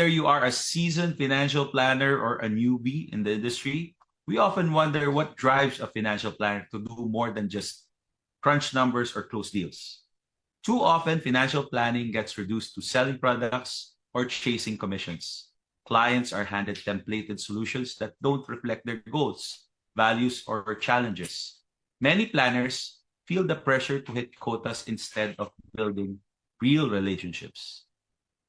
Whether you are a seasoned financial planner or a newbie in the industry, we often wonder what drives a financial planner to do more than just crunch numbers or close deals. Too often, financial planning gets reduced to selling products or chasing commissions. Clients are handed templated solutions that don't reflect their goals, values, or challenges. Many planners feel the pressure to hit quotas instead of building real relationships.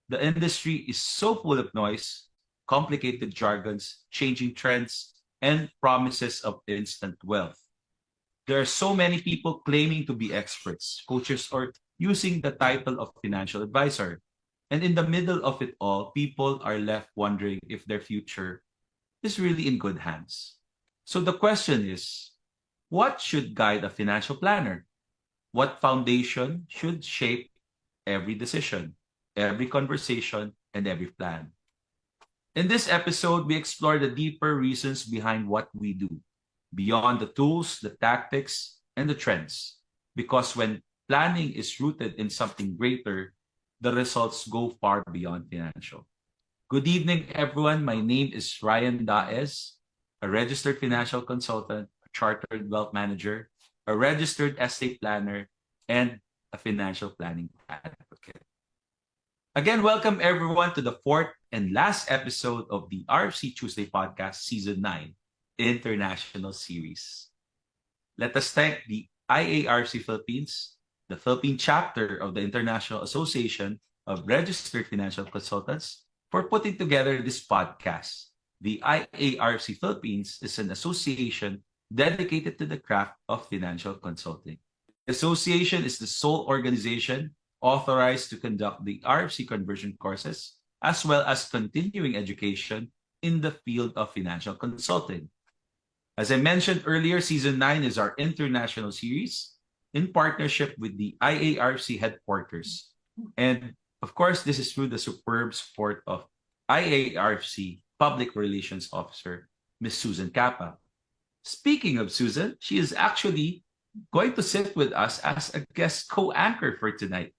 The industry is so full of noise, complicated jargons, changing trends, and promises of instant wealth. There are so many people claiming to be experts, coaches, or using the title of financial advisor. And in the middle of it all, people are left wondering if their future is really in good hands. So the question is, what should guide a financial planner? What foundation should shape every decision, every conversation, and every plan? In this episode, we explore the deeper reasons behind what we do, beyond the tools, the tactics, and the trends. Because when planning is rooted in something greater, the results go far beyond financial. Good evening, everyone. My name is Ryan Daes, a registered financial consultant, a chartered wealth manager, a registered estate planner, and a financial planning advocate. Again, welcome everyone to the fourth and last episode of the RFC Tuesday Podcast Season 9 International Series. Let us thank the IARFC Philippines, the Philippine chapter of the International Association of Registered Financial Consultants, for putting together this podcast. The IARFC Philippines is an association dedicated to the craft of financial consulting. The association is the sole organization authorized to conduct the RFC conversion courses, as well as continuing education in the field of financial consulting. As I mentioned earlier, Season 9 is our international series in partnership with the IARFC headquarters. And of course, this is through the superb support of IARFC Public Relations Officer, Ms. Susan Capa. Speaking of Susan, she is actually going to sit with us as a guest co-anchor for tonight.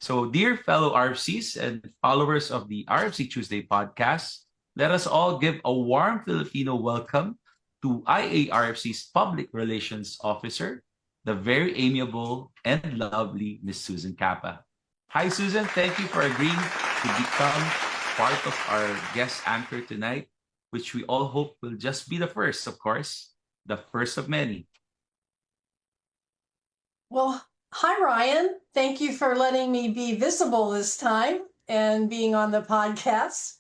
So, dear fellow RFCs and followers of the RFC Tuesday podcast, let us all give a warm Filipino welcome to IARFC's Public Relations Officer, the very amiable and lovely Miss Susan Capa. Hi, Susan. Thank you for agreeing to become part of our guest anchor tonight, which we all hope will just be the first, of course, the first of many. Well, hi, Ryan. Thank you for letting me be visible this time and being on the podcast.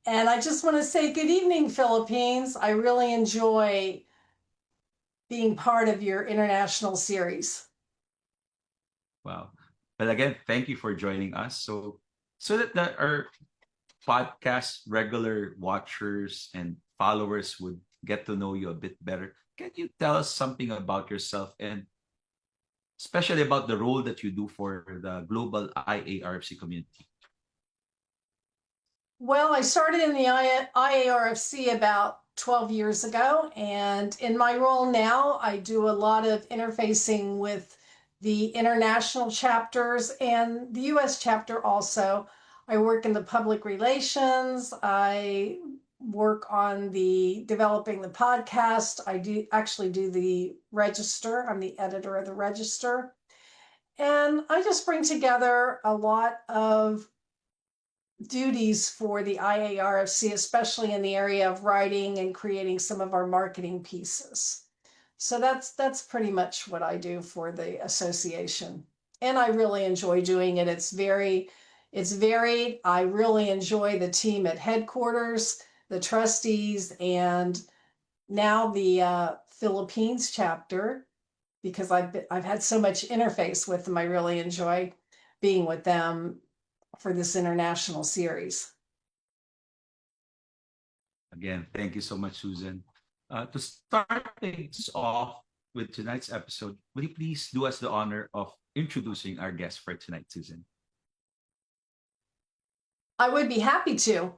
And I just want to say good evening, Philippines. I really enjoy being part of your international series. Wow. But again, thank you for joining us. So that our podcast regular watchers and followers would get to know you a bit better, can you tell us something about yourself and especially about the role that you do for the global IARFC community? Well, I started in the IARFC about 12 years ago, and in my role now, I do a lot of interfacing with the international chapters and the US chapter also. I work in the public relations. I work on the developing the podcast. I do the register. I'm the editor of the register. And I just bring together a lot of duties for the IARFC, especially in the area of writing and creating some of our marketing pieces. So that's pretty much what I do for the association. And I really enjoy doing it. It's varied. I really enjoy the team at headquarters, the trustees, and now the Philippines chapter, because I've had so much interface with them. I really enjoy being with them for this international series. Again, thank you so much, Susan. To start things off with tonight's episode, will you please do us the honor of introducing our guest for tonight, Susan? I would be happy to.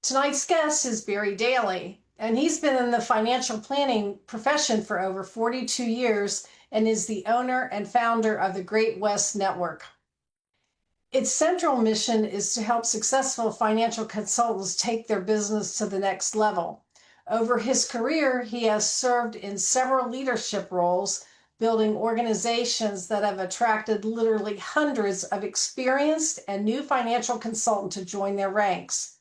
Tonight's guest is Barry Daly, and he's been in the financial planning profession for over 42 years and is the owner and founder of the Great West Network. Its central mission is to help successful financial consultants take their business to the next level. Over his career, he has served in several leadership roles, building organizations that have attracted literally hundreds of experienced and new financial consultants to join their ranks.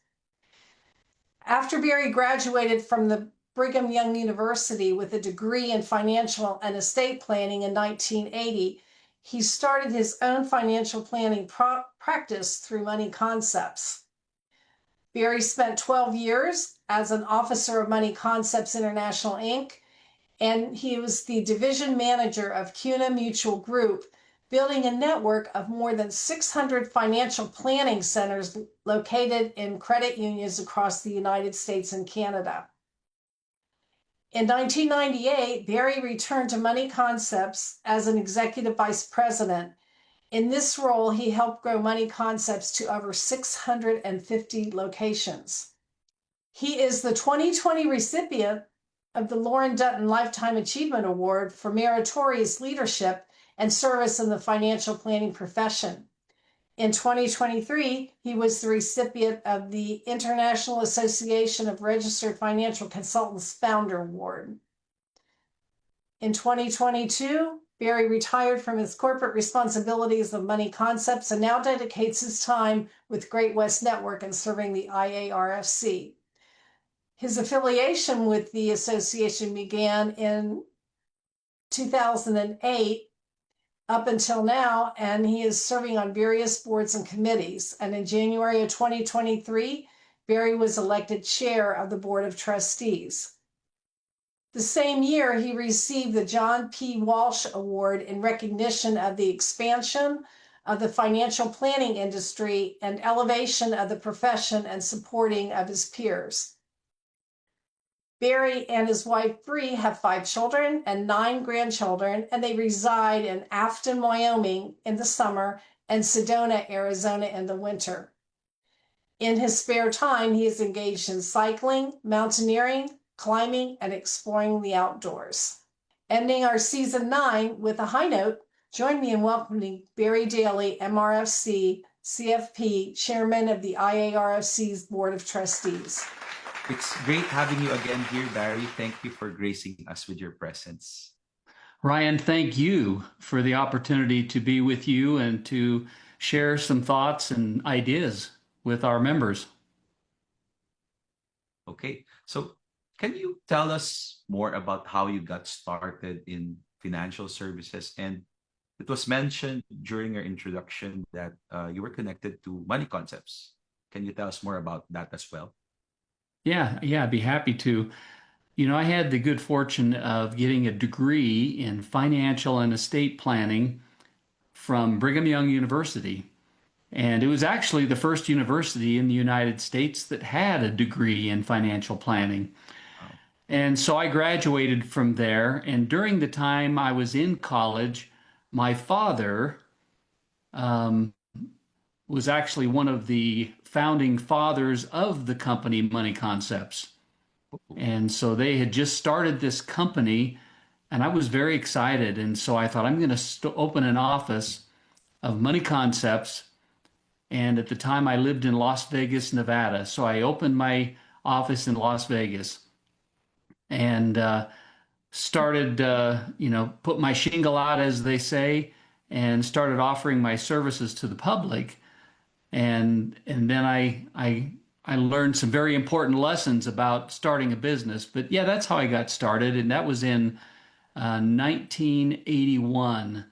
After Barry graduated from the Brigham Young University with a degree in financial and estate planning in 1980, he started his own financial planning practice through Money Concepts. Barry spent 12 years as an officer of Money Concepts International, Inc., and he was the division manager of CUNA Mutual Group, building a network of more than 600 financial planning centers located in credit unions across the United States and Canada. In 1998, Barry returned to Money Concepts as an executive vice president. In this role, he helped grow Money Concepts to over 650 locations. He is the 2020 recipient of the Lauren Dutton Lifetime Achievement Award for meritorious leadership and service in the financial planning profession. In 2023, he was the recipient of the International Association of Registered Financial Consultants Founder Award. In 2022, Barry retired from his corporate responsibilities of Money Concepts and now dedicates his time with Great West Network and serving the IARFC. His affiliation with the association began in 2008 up until now, and he is serving on various boards and committees. And in January of 2023, Barry was elected chair of the Board of Trustees. The same year, he received the John P. Walsh Award in recognition of the expansion of the financial planning industry and elevation of the profession and supporting of his peers. Barry and his wife Bree have 5 children and 9 grandchildren, and they reside in Afton, Wyoming in the summer and Sedona, Arizona in the winter. In his spare time, he is engaged in cycling, mountaineering, climbing, and exploring the outdoors. Ending our season 9 with a high note, join me in welcoming Barry Daly, MRFC, CFP, Chairman of the IARFC's Board of Trustees. It's great having you again here, Barry. Thank you for gracing us with your presence. Ryan, thank you for the opportunity to be with you and to share some thoughts and ideas with our members. Okay, so can you tell us more about how you got started in financial services? And it was mentioned during your introduction that you were connected to Money Concepts. Can you tell us more about that as well? Yeah, I'd be happy to. You know, I had the good fortune of getting a degree in financial and estate planning from Brigham Young University. And it was actually the first university in the United States that had a degree in financial planning. And so I graduated from there. And during the time I was in college, my father was actually one of the founding fathers of the company Money Concepts. And so they had just started this company, and I was very excited. And so I thought, I'm going to open an office of Money Concepts. And at the time, I lived in Las Vegas, Nevada. So I opened my office in Las Vegas and started, put my shingle out, as they say, and started offering my services to the public. And then I learned some very important lessons about starting a business. But yeah, that's how I got started. And that was in 1981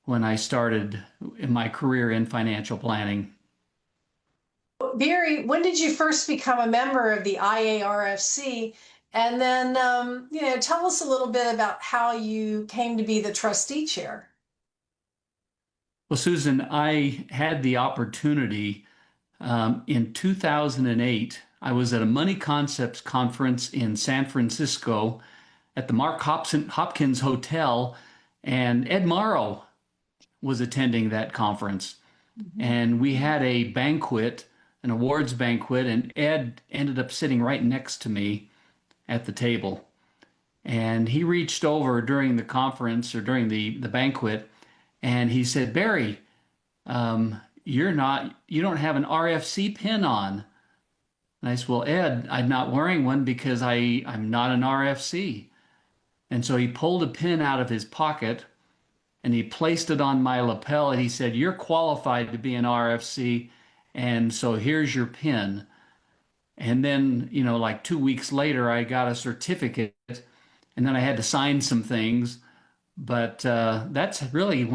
when I started in my career in financial planning. Barry, when did you first become a member of the IARFC? And then, tell us a little bit about how you came to be the trustee chair. Well, Susan, I had the opportunity in 2008. I was at a Money Concepts conference in San Francisco at the Mark Hopkins Hotel, and Ed Morrow was attending that conference. And we had a banquet, an awards banquet, and Ed ended up sitting right next to me at the table. And he reached over during the conference or during the banquet, and he said, Barry, you don't have an RFC pin on. And I said, well, Ed, I'm not wearing one because I'm not an RFC. And so he pulled a pin out of his pocket and he placed it on my lapel and he said, you're qualified to be an RFC. And so here's your pin. And then, like 2 weeks later, I got a certificate and then I had to sign some things. But that's really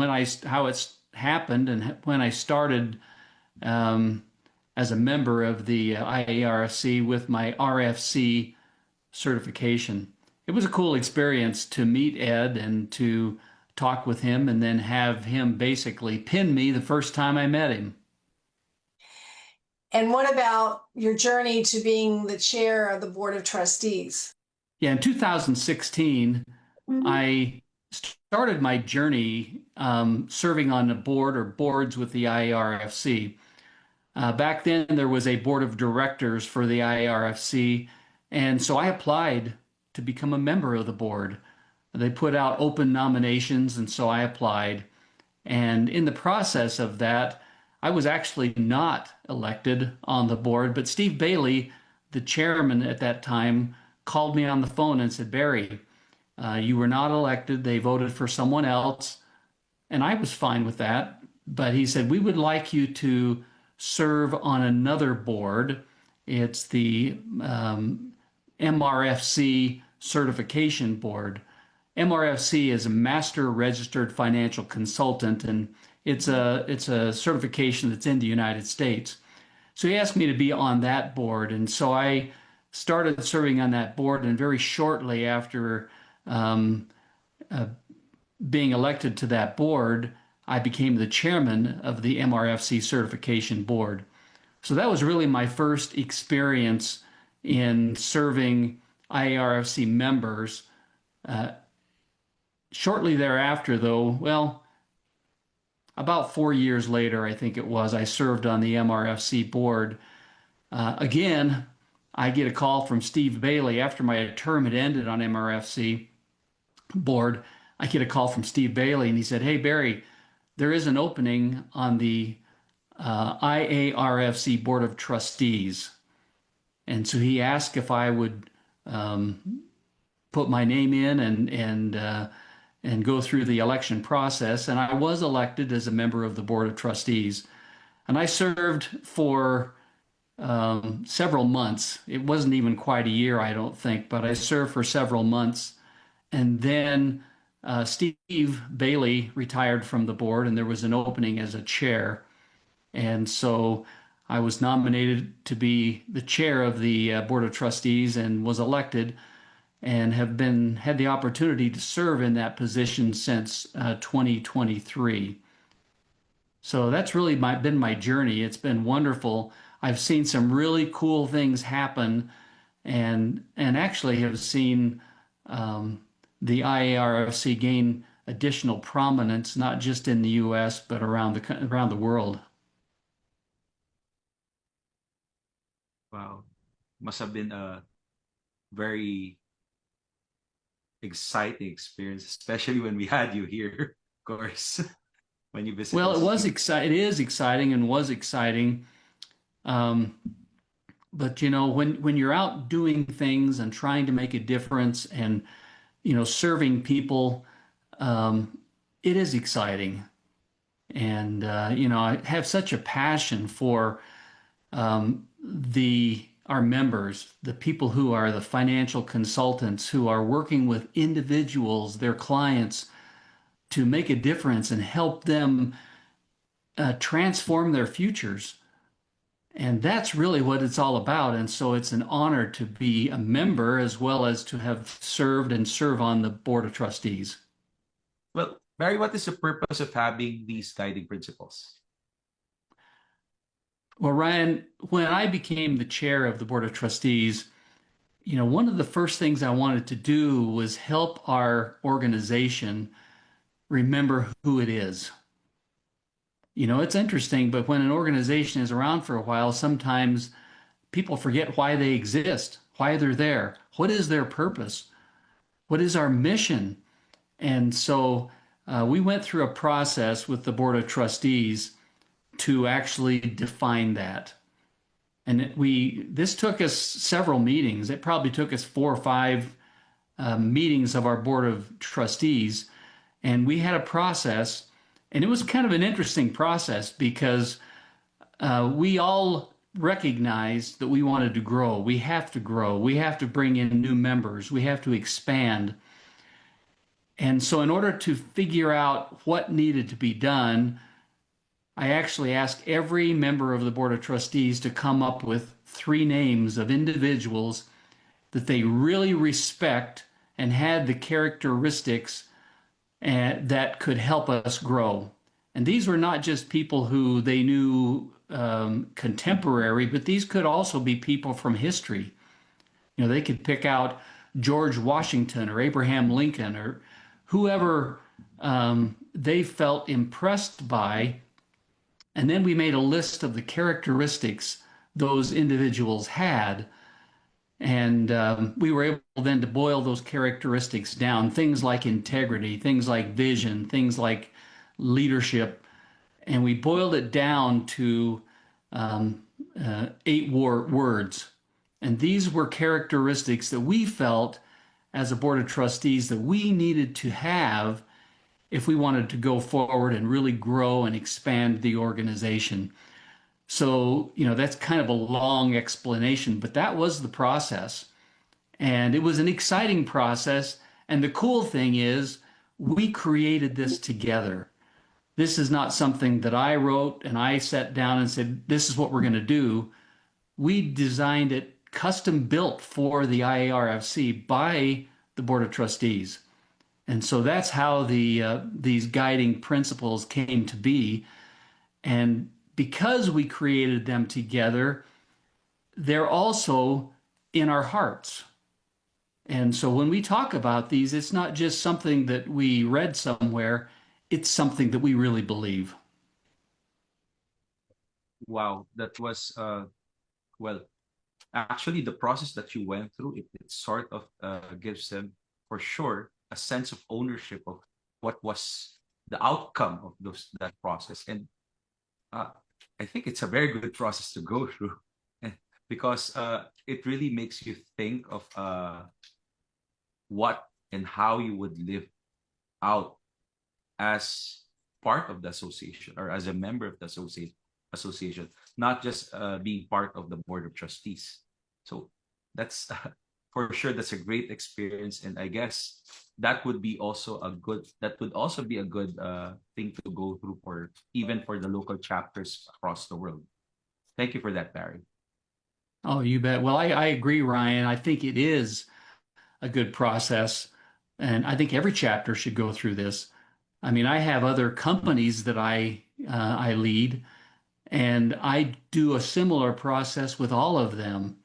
how it's happened and when I started as a member of the IARFC with my RFC certification. It was a cool experience to meet Ed and to talk with him and then have him basically pin me the first time I met him. And what about your journey to being the chair of the Board of Trustees? Yeah, in 2016, I started my journey serving on the board or boards with the IARFC. Back then, there was a board of directors for the IARFC, and so I applied to become a member of the board. They put out open nominations, and so I applied. And in the process of that, I was actually not elected on the board, but Steve Bailey, the chairman at that time, called me on the phone and said, Barry, you were not elected. They voted for someone else. And I was fine with that. But he said, we would like you to serve on another board. It's the MRFC certification board. MRFC is a master registered financial consultant, and it's a certification that's in the United States. So he asked me to be on that board, and so I started serving on that board, and very shortly after being elected to that board, I became the chairman of the MRFC certification board. So that was really my first experience in serving IARFC members. Shortly thereafter, though, well, about 4 years later, I think it was, I served on the MRFC board. Again, I get a call from Steve Bailey after my term had ended on MRFC board. I get a call from Steve Bailey, and he said, hey, Barry, there is an opening on the IARFC Board of Trustees. And so he asked if I would put my name in and go through the election process. And I was elected as a member of the Board of Trustees. And I served for several months. It wasn't even quite a year, I don't think, but I served for several months. And then Steve Bailey retired from the board, and there was an opening as a chair. And so I was nominated to be the chair of the Board of Trustees and was elected, and have had the opportunity to serve in that position since 2023. So that's really been my journey. It's been wonderful. I've seen some really cool things happen, and actually have seen the IARFC gain additional prominence, not just in the U.S., but around the world. Wow. Must have been a very exciting experience, especially when we had you here, of course, when you visited. Well, it is exciting and was exciting. But when you're out doing things and trying to make a difference and serving people, it is exciting. And I have such a passion for our members, the people who are the financial consultants who are working with individuals, their clients, to make a difference and help them transform their futures. And that's really what it's all about. And so it's an honor to be a member as well as to have served and serve on the Board of Trustees. Well, Barry, what is the purpose of having these guiding principles? Well, Ryan, when I became the chair of the Board of Trustees, one of the first things I wanted to do was help our organization remember who it is. It's interesting, but when an organization is around for a while, sometimes people forget why they exist, why they're there, what is their purpose, what is our mission. And so we went through a process with the Board of Trustees to actually define that. And this took us several meetings. It probably took us 4 or 5 meetings of our board of trustees. And we had a process, and it was kind of an interesting process because we all recognized that we wanted to grow. We have to grow. We have to bring in new members. We have to expand. And so in order to figure out what needed to be done, I actually asked every member of the Board of Trustees to come up with 3 names of individuals that they really respect and had the characteristics that could help us grow. And these were not just people who they knew contemporary, but these could also be people from history. You know, they could pick out George Washington or Abraham Lincoln or whoever they felt impressed by. And then we made a list of the characteristics those individuals had. And we were able then to boil those characteristics down, things like integrity, things like vision, things like leadership. And we boiled it down to 8 words. And these were characteristics that we felt as a board of trustees that we needed to have if we wanted to go forward and really grow and expand the organization. So, you know, that's kind of a long explanation, but that was the process. And it was an exciting process. And the cool thing is we created this together. This is not something that I wrote and I sat down and said, this is what we're going to do. We designed it custom built for the IARFC by the Board of Trustees. And so that's how these guiding principles came to be. And because we created them together, they're also in our hearts. And so when we talk about these, it's not just something that we read somewhere, it's something that we really believe. Wow, that was, well, actually the process that you went through, it sort of gives them, for sure, a sense of ownership of what was the outcome of that process. And I think it's a very good process to go through because it really makes you think of what and how you would live out as part of the association or as a member of the association, not just being part of the board of trustees. So that's for sure, that's a great experience. And I guess that would be also a good thing to go through for even for the local chapters across the world. Thank you for that, Barry. Oh, you bet. Well, I agree, Ryan. I think it is a good process. And I think every chapter should go through this. I mean, I have other companies that I lead, and I do a similar process with all of them.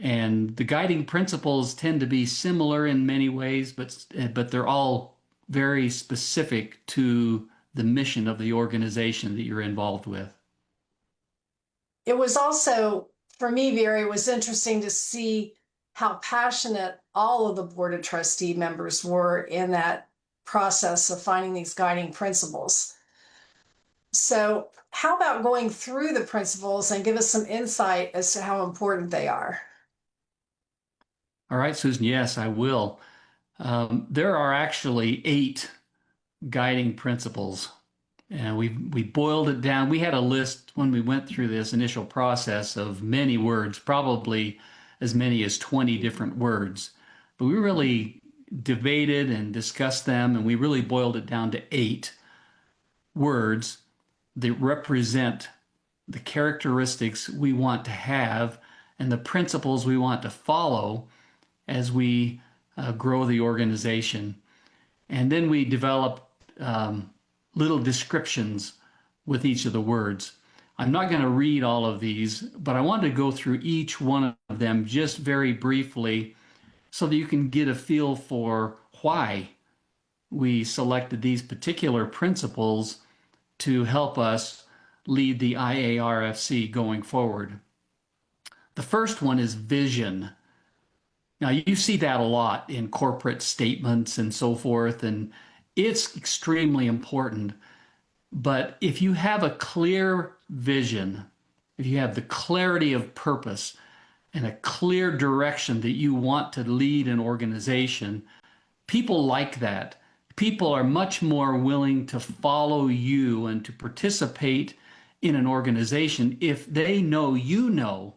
And the guiding principles tend to be similar in many ways, but they're all very specific to the mission of the organization that you're involved with. It was also, for me, Barry, it was interesting to see how passionate all of the Board of Trustee members were in that process of finding these guiding principles. So how about going through the principles and give us some insight as to how important they are? All right, Susan, yes, I will. There are actually 8 guiding principles, and we boiled it down. We had a list when we went through this initial process of many words, probably as many as 20 different words. But we really debated and discussed them, and we really boiled it down to 8 words that represent the characteristics we want to have and the principles we want to follow as we grow the organization. And then we develop little descriptions with each of the words. I'm not going to read all of these, but I want to go through each one of them just very briefly so that you can get a feel for why we selected these particular principles to help us lead the IARFC going forward. The first one is vision. Now, you see that a lot in corporate statements and so forth, and it's extremely important. But if you have a clear vision, if you have the clarity of purpose and a clear direction that you want to lead an organization, people like that. People are much more willing to follow you and to participate in an organization if they know you know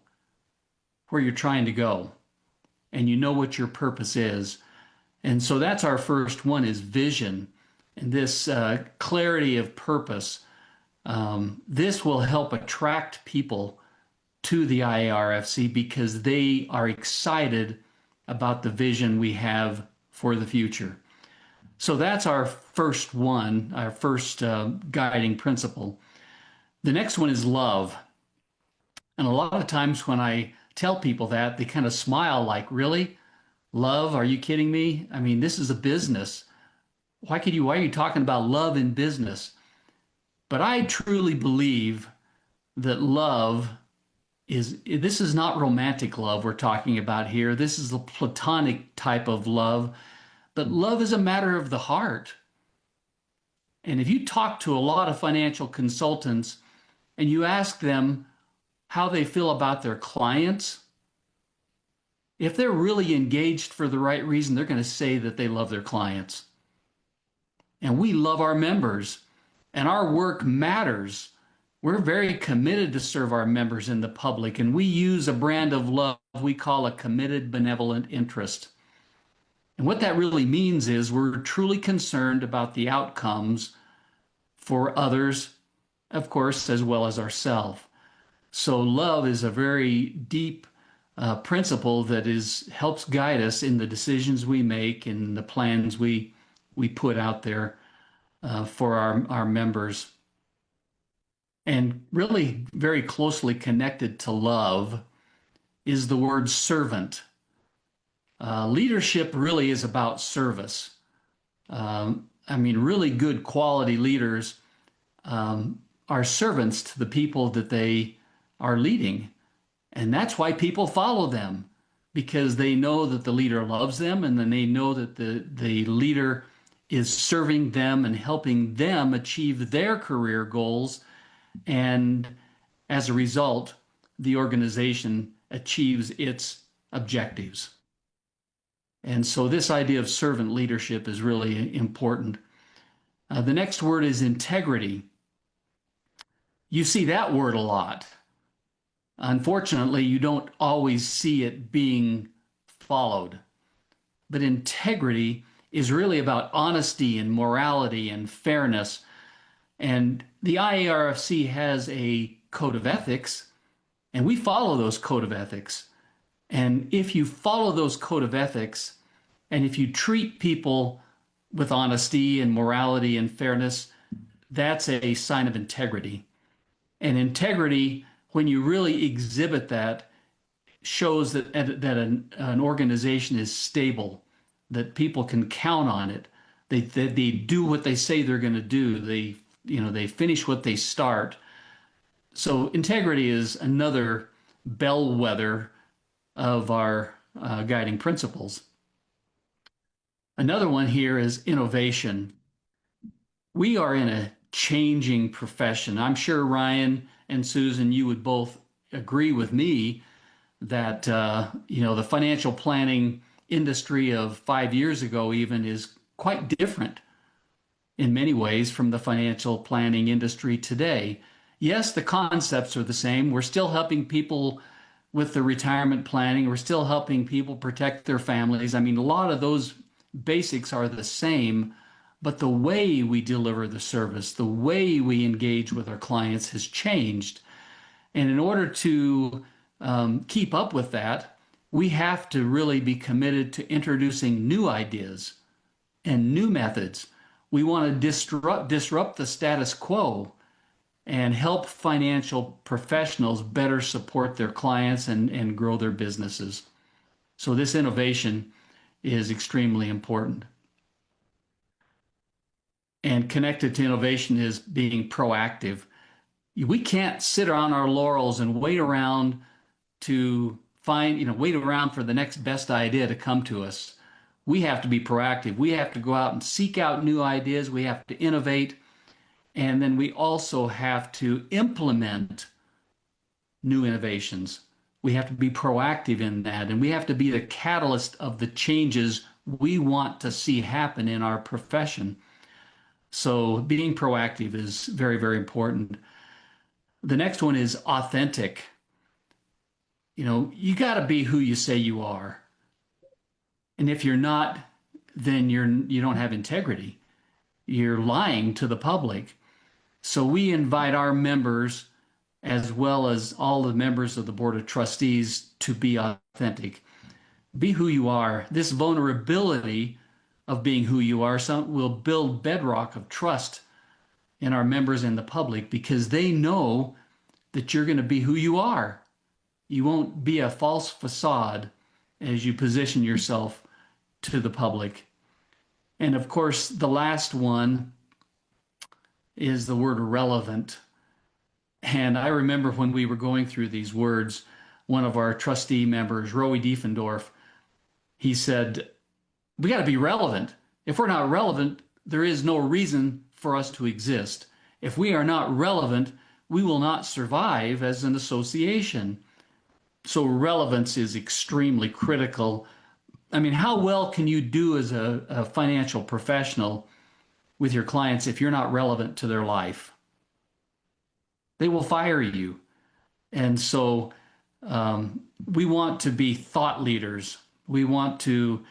where you're trying to go and you know what your purpose is. And so that's our first one, is vision and this clarity of purpose. This will help attract people to the IARFC because they are excited about the vision we have for the future. So that's our first one, our first guiding principle. The next one is love. And a lot of times when I tell people that, they kind of smile like, really? Love? Are you kidding me? I mean, this is a business. Why are you talking about love in business? But I truly believe that love this is not romantic love we're talking about here. This is a platonic type of love. But love is a matter of the heart. And if you talk to a lot of financial consultants and you ask them how they feel about their clients, if they're really engaged for the right reason, they're going to say that they love their clients. And we love our members, and our work matters. We're very committed to serve our members in the public, and we use a brand of love we call a committed benevolent interest. And what that really means is we're truly concerned about the outcomes for others, of course, as well as ourselves. So love is a very deep principle that helps guide us in the decisions we make and the plans we put out there for our members. And really very closely connected to love is the word servant. Leadership really is about service. Really good quality leaders are servants to the people that they are leading. And that's why people follow them, because they know that the leader loves them, and then they know that the leader is serving them and helping them achieve their career goals. And as a result, the organization achieves its objectives. And so this idea of servant leadership is really important. The next word is integrity. You see that word a lot. Unfortunately, you don't always see it being followed. But integrity is really about honesty and morality and fairness. And the IARFC has a code of ethics, and we follow those code of ethics. And if you follow those code of ethics, and if you treat people with honesty and morality and fairness, that's a sign of integrity. And integrity, when you really exhibit that, shows that an organization is stable, that people can count on it. They do what they say they're going to do. They finish what they start. So integrity is another bellwether of our guiding principles. Another one here is innovation. We are in a changing profession. I'm sure Ryan and Susan, you would both agree with me that the financial planning industry of 5 years ago even is quite different in many ways from the financial planning industry today. Yes, the concepts are the same. We're still helping people with the retirement planning. We're still helping people protect their families. A lot of those basics are the same, but the way we deliver the service, the way we engage with our clients has changed. And in order to keep up with that, we have to really be committed to introducing new ideas and new methods. We want to disrupt the status quo and help financial professionals better support their clients and grow their businesses. So this innovation is extremely important. And connected to innovation is being proactive. We can't sit on our laurels and wait around for the next best idea to come to us. We have to be proactive. We have to go out and seek out new ideas. We have to innovate. And then we also have to implement new innovations. We have to be proactive in that, and we have to be the catalyst of the changes we want to see happen in our profession. So being proactive is very, very important. The next one is authentic. You got to be who you say you are. And if you're not, then you don't have integrity. You're lying to the public. So we invite our members, as well as all the members of the Board of Trustees, to be authentic. Be who you are. This vulnerability of being who you are will build bedrock of trust in our members and the public, because they know that you're going to be who you are. You won't be a false facade as you position yourself to the public. And of course, the last one is the word relevant. And I remember when we were going through these words, one of our trustee members, Roey Diefendorf, he said, we got to be relevant. If we're not relevant, there is no reason for us to exist. If we are not relevant, we will not survive as an association. So relevance is extremely critical. I mean, how well can you do as a financial professional with your clients if you're not relevant to their life? They will fire you. And so we want to be thought leaders. We want to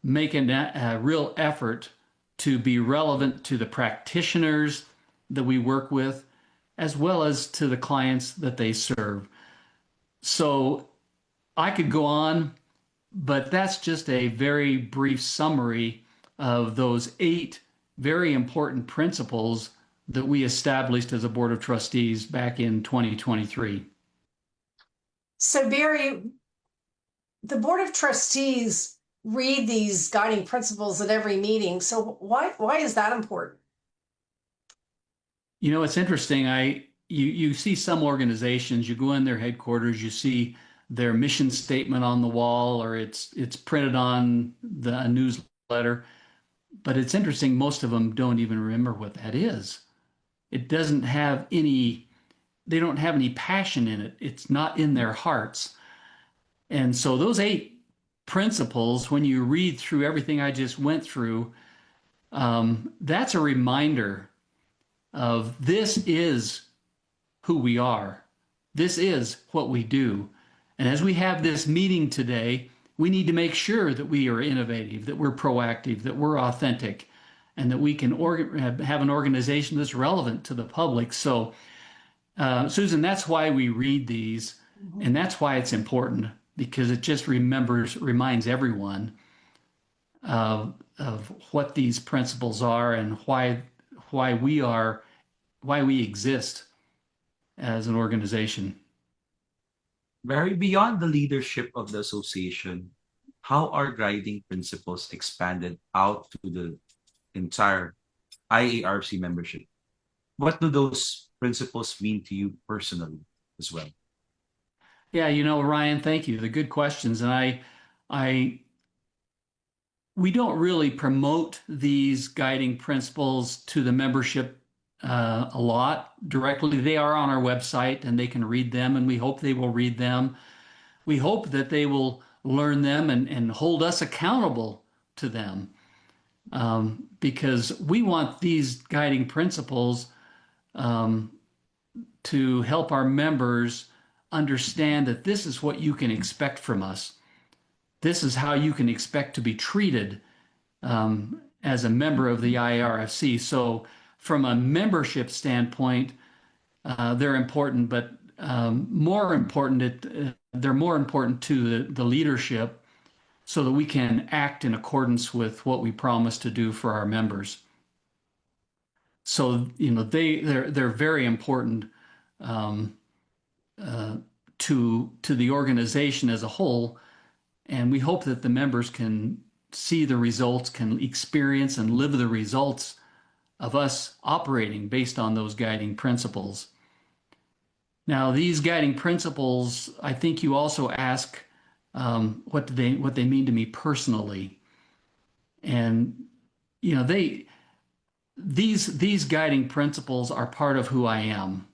make a real effort to be relevant to the practitioners that we work with, as well as to the clients that they serve. So I could go on, but that's just a very brief summary of those 8 very important principles that we established as a Board of Trustees back in 2023. So Barry, the Board of Trustees read these guiding principles at every meeting. So why is that important? It's interesting. You see some organizations, you go in their headquarters, you see their mission statement on the wall, or it's printed on a newsletter. But it's interesting, most of them don't even remember what that is. It doesn't have any, they don't have any passion in it. It's not in their hearts. And so those 8 principles, when you read through everything I just went through, that's a reminder of this is who we are. This is what we do. And as we have this meeting today, we need to make sure that we are innovative, that we're proactive, that we're authentic, and that we can have an organization that's relevant to the public. So, Susan, that's why we read these, and that's why it's important, because it just reminds everyone of what these principles are and why we exist as an organization. Very beyond the leadership of the association, how are guiding principles expanded out to the entire IARC membership? What do those principles mean to you personally as well? Yeah, Ryan, thank you. The good questions. And we don't really promote these guiding principles to the membership a lot directly. They are on our website and they can read them, and we hope they will read them. We hope that they will learn them and hold us accountable to them, because we want these guiding principles to help our members understand that this is what you can expect from us. This is how you can expect to be treated as a member of the IARFC. So from a membership standpoint, they're important, but more important, they're more important to the leadership, so that we can act in accordance with what we promise to do for our members. So they're very important to the organization as a whole, and we hope that the members can see the results, can experience and live the results of us operating based on those guiding principles. Now, these guiding principles, I think you also ask what they mean to me personally, and these guiding principles are part of who I am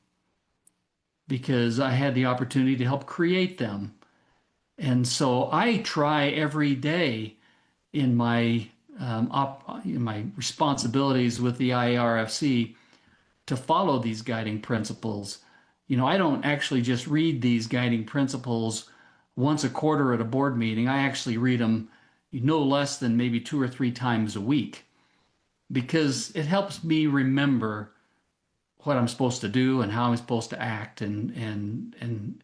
because I had the opportunity to help create them. And so I try every day in my in my responsibilities with the IARFC to follow these guiding principles. You know, I don't actually just read these guiding principles once a quarter at a board meeting. I actually read them no less than maybe 2 or 3 times a week because it helps me remember what I'm supposed to do and how I'm supposed to act. And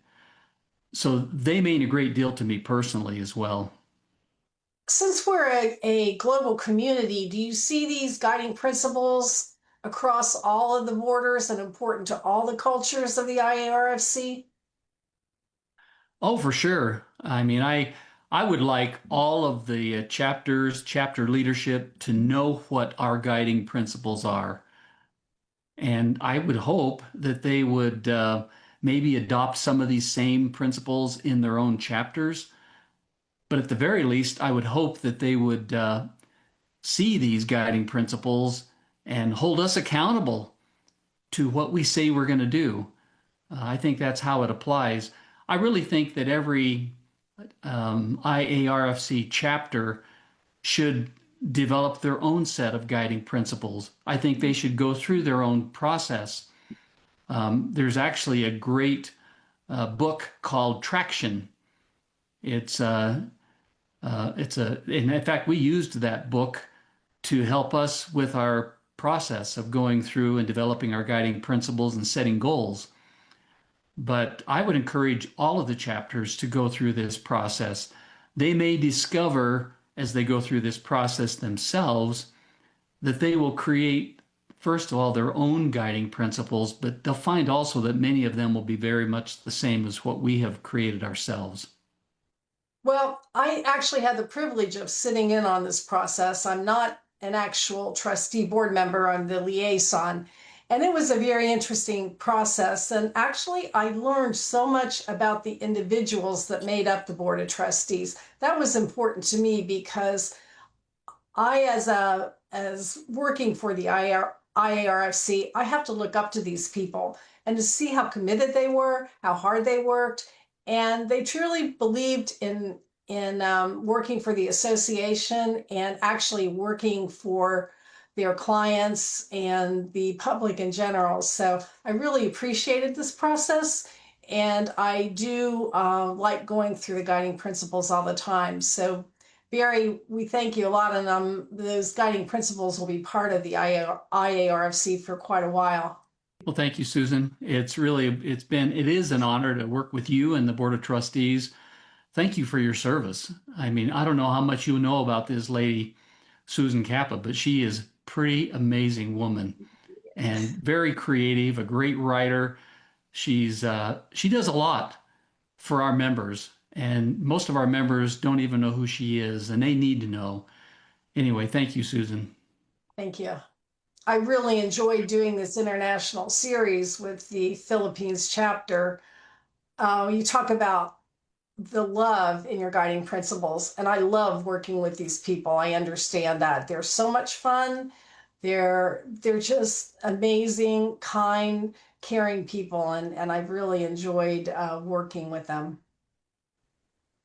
so they mean a great deal to me personally as well. Since we're a global community, do you see these guiding principles across all of the borders and important to all the cultures of the IARFC? Oh, for sure. I mean, I would like all of the chapters, chapter leadership to know what our guiding principles are. And I would hope that they would maybe adopt some of these same principles in their own chapters. But at the very least, I would hope that they would see these guiding principles and hold us accountable to what we say we're going to do. I think that's how it applies. I really think that every IARFC chapter should develop their own set of guiding principles. I think they should go through their own process. There's actually a great book called Traction. In fact, we used that book to help us with our process of going through and developing our guiding principles and setting goals. But I would encourage all of the chapters to go through this process. They may discover as they go through this process themselves that they will create, first of all, their own guiding principles, but they'll find also that many of them will be very much the same as what we have created ourselves. Well, I actually had the privilege of sitting in on this process. I'm not an actual trustee board member, I'm the liaison. And it was a very interesting process. And actually, I learned so much about the individuals that made up the Board of Trustees. That was important to me because I, as working for the IARFC, I have to look up to these people and to see how committed they were, how hard they worked. And they truly believed in working for the association and actually working for their clients and the public in general. So I really appreciated this process. And I do like going through the guiding principles all the time. So Barry, we thank you a lot. And those guiding principles will be part of the IARFC for quite a while. Well, thank you, Susan. It is an honor to work with you and the Board of Trustees. Thank you for your service. I mean, I don't know how much you know about this lady, Susan Kappa, but she is a pretty amazing woman and very creative, a great writer. She does a lot for our members, and most of our members don't even know who she is, and they need to know. Anyway, thank you, Susan. Thank you. I really enjoyed doing this international series with the Philippines chapter. You talk about the love in your guiding principles, and I love working with these people. I understand that. They're so much fun. They're just amazing, kind, caring people, and I've really enjoyed working with them.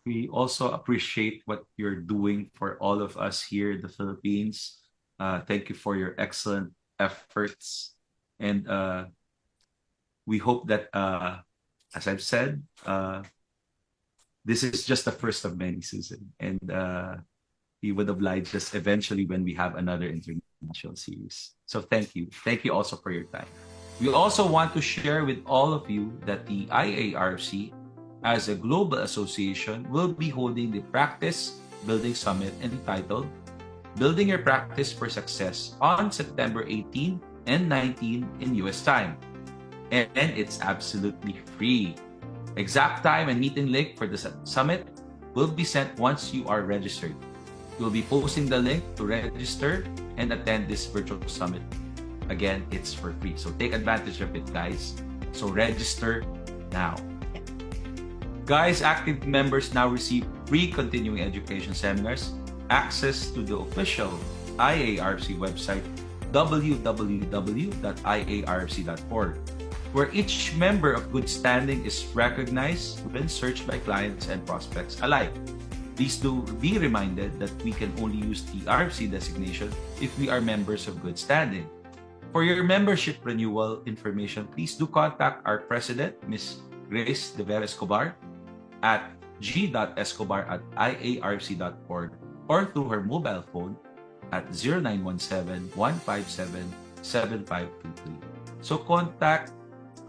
We also appreciate what you're doing for all of us here in the Philippines. Thank you for your excellent efforts. And we hope that, as I've said, this is just the first of many, Susan. And he would oblige us eventually when we have another international series. So thank you. Thank you also for your time. We also want to share with all of you that the IARFC, as a global association, will be holding the Practice Building Summit entitled Building Your Practice for Success on September 18 and 19 in US time. And it's absolutely free. Exact time and meeting link for the summit will be sent once you are registered. We'll be posting the link to register and attend this virtual summit. Again, it's for free. So take advantage of it, guys. So register now. Guys, active members now receive free continuing education seminars, access to the official IARFC website, www.iarfc.org, where each member of good standing is recognized when searched by clients and prospects alike. Please do be reminded that we can only use the RFC designation if we are members of good standing. For your membership renewal information, please do contact our president, Ms. Grace De Vera Escobar, at g.escobar@iarfc.org or through her mobile phone at 0917-157-7523. So contact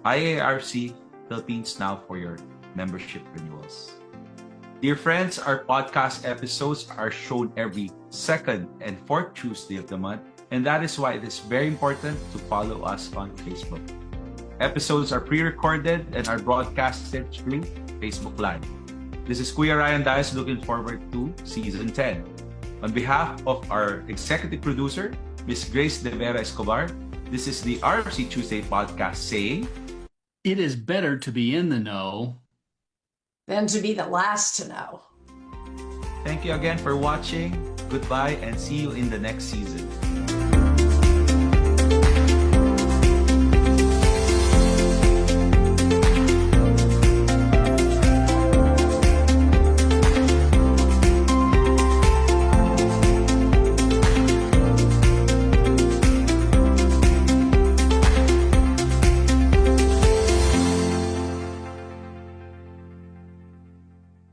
IARC Philippines now for your membership renewals. Dear friends, our podcast episodes are shown every second and fourth Tuesday of the month, and that is why it is very important to follow us on Facebook. Episodes are pre-recorded and are broadcasted through Facebook Live. This is Kuya Ryan Dias looking forward to Season 10. On behalf of our executive producer, Ms. Grace De Vera Escobar, this is the RFC Tuesday podcast saying, It is better to be in the know Than to be the last to know. thank you again for watching. Goodbye and see you in the next season.